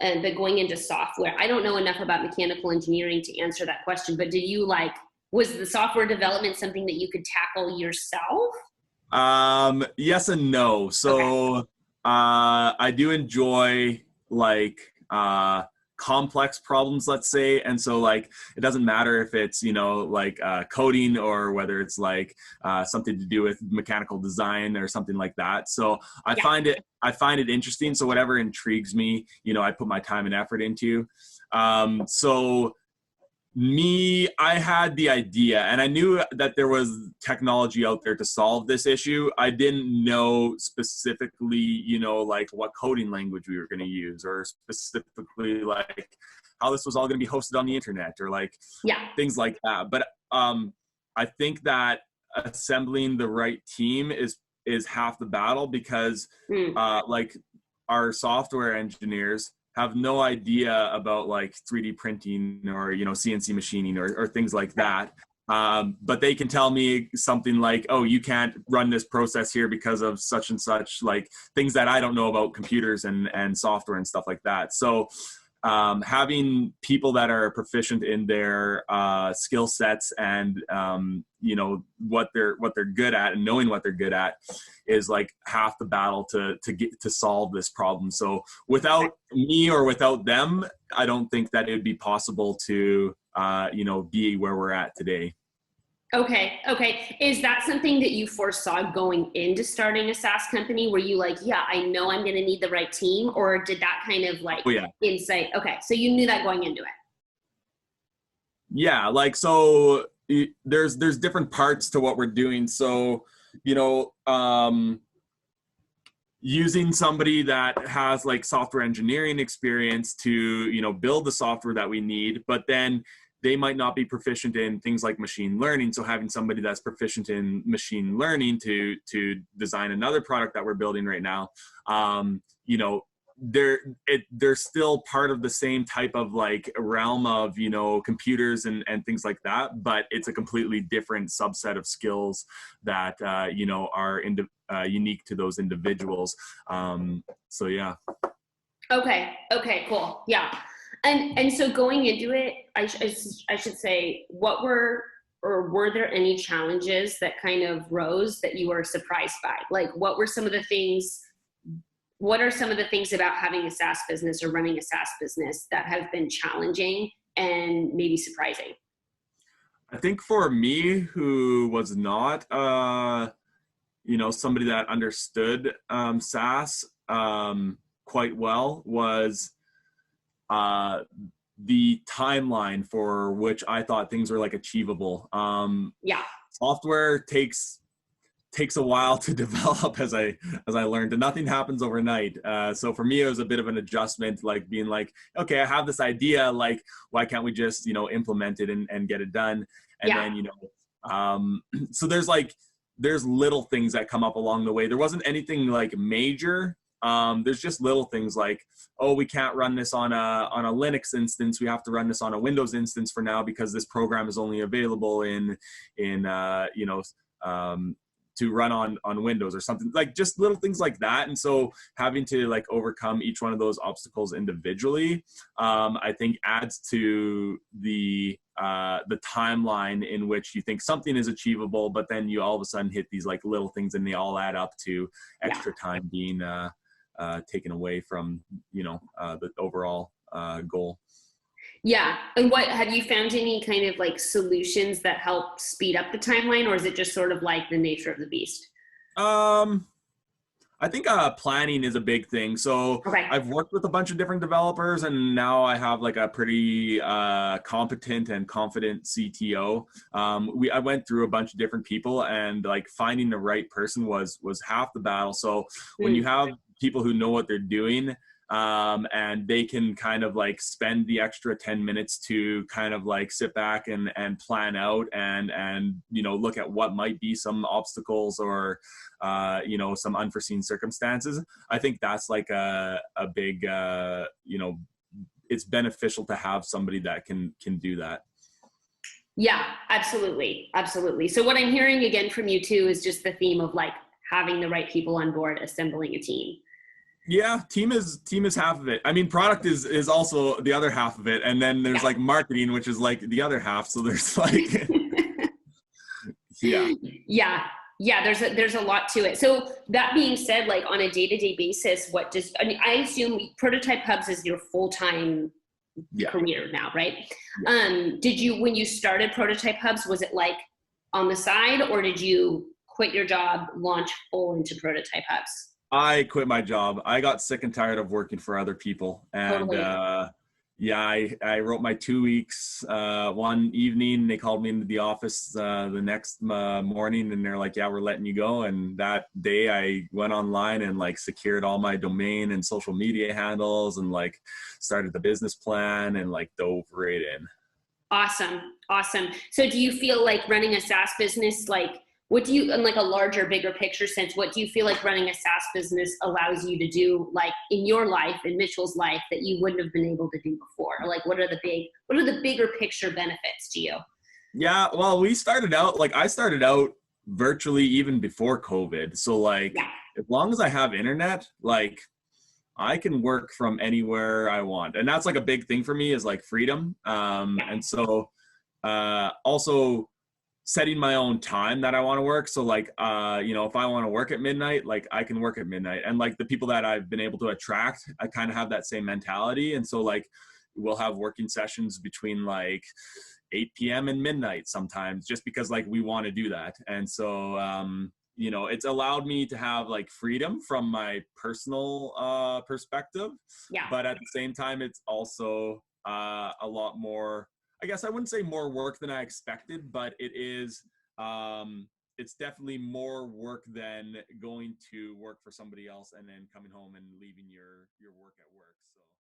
but going into software, I don't know enough about mechanical engineering to answer that question, but did you was the software development something that you could tackle yourself? Yes and no. So, Okay. I do enjoy complex problems, let's say. And so it doesn't matter if it's, coding or whether it's something to do with mechanical design or something like that. So I Yeah. find it interesting. So whatever intrigues me, I put my time and effort into. So I had the idea and I knew that there was technology out there to solve this issue. I didn't know specifically, what coding language we were going to use, or specifically how this was all going to be hosted on the internet, or Yeah. things like that. But I think that assembling the right team is half the battle, because Mm. our software engineers have no idea about 3D printing or CNC machining or things like that. But they can tell me something like, oh, you can't run this process here because of such and such, things that I don't know about computers and software and stuff like that. So having people that are proficient in their skill sets and what they're good at, and knowing what they're good at, is half the battle to get to solve this problem. So without me or without them, I don't think that it would be possible to be where we're at today. Okay. Is that something that you foresaw going into starting a SaaS company? Were you yeah, I know I'm going to need the right team, or did that kind of Oh yeah. insight? Okay. So you knew that going into it. Yeah. So there's different parts to what we're doing. So, using somebody that has software engineering experience to, build the software that we need, but then they might not be proficient in things like machine learning. So having somebody that's proficient in machine learning to design another product that we're building right now, they're still part of the same type of realm of computers and things like that, but it's a completely different subset of skills that are unique to those individuals. So yeah. Okay, cool. Yeah. And so going into it, I should say, were there any challenges that kind of rose that you were surprised by? What are some of the things about having a SaaS business or running a SaaS business that have been challenging and maybe surprising? I think for me, who was not, somebody that understood SaaS quite well, was the timeline for which I thought things were achievable. Yeah. Software takes a while to develop, as I learned, and nothing happens overnight. So for me, it was a bit of an adjustment, being okay, I have this idea, why can't we just implement it and get it done? And then so there's little things that come up along the way. There wasn't anything major. There's just little things oh, we can't run this on a Linux instance. We have to run this on a Windows instance for now, because this program is only available in to run on Windows, or something, just little things like that. And so having to overcome each one of those obstacles individually, I think adds to the timeline in which you think something is achievable, but then you all of a sudden hit these little things, and they all add up to extra time being taken away from the overall goal. Yeah. And what have you found any kind of solutions that help speed up the timeline, or is it just sort of the nature of the beast? I think planning is a big thing. So Okay. I've worked with a bunch of different developers, and now I have a pretty competent and confident CTO. I went through a bunch of different people, and finding the right person was half the battle. So when you have people who know what they're doing, and they can kind of spend the extra 10 minutes to kind of sit back and plan out and look at what might be some obstacles or some unforeseen circumstances. I think that's a big it's beneficial to have somebody that can do that. Yeah, absolutely. So what I'm hearing again from you too is just the theme of having the right people on board, assembling a team. Yeah, team is half of it. I mean, product is also the other half of it, and then there's Yeah. like marketing, which is like the other half. So there's like, yeah, Yeah. Yeah, there's a lot to it. So that being said, like on a day-to-day basis, what does, I mean, I assume Prototype Hubs is your full-time yeah. career now, right? Yeah. Did you, when you started Prototype Hubs, was it like on the side, or did you quit your job, launch full into Prototype Hubs? I quit my job. I got sick and tired of working for other people. And Totally. yeah, I wrote my 2 weeks. One evening, they called me into the office the next morning, and they're like, yeah, we're letting you go. And that day I went online and like secured all my domain and social media handles and like started the business plan and like dove right in. Awesome. Awesome. So do you feel like running a SaaS business, like what do you, in like a larger, bigger picture sense, what do you feel like running a SaaS business allows you to do like in your life, in Mitchell's life, that you wouldn't have been able to do before? Or like what are the bigger picture benefits to you? Yeah, well, we started out like I started out virtually even before COVID. So like Yeah. as long as I have internet, like I can work from anywhere I want. And that's like a big thing for me is like freedom. Yeah. And so also setting my own time that I want to work. So like if I want to work at midnight, like I can work at midnight. And like the people that I've been able to attract, I kind of have that same mentality. And so like we'll have working sessions between like 8 p.m. and midnight sometimes, just because like we want to do that. And so it's allowed me to have like freedom from my personal perspective, Yeah. but at the same time it's also a lot more, I guess I wouldn't say more work than I expected, but it is it's definitely more work than going to work for somebody else and then coming home and leaving your work at work.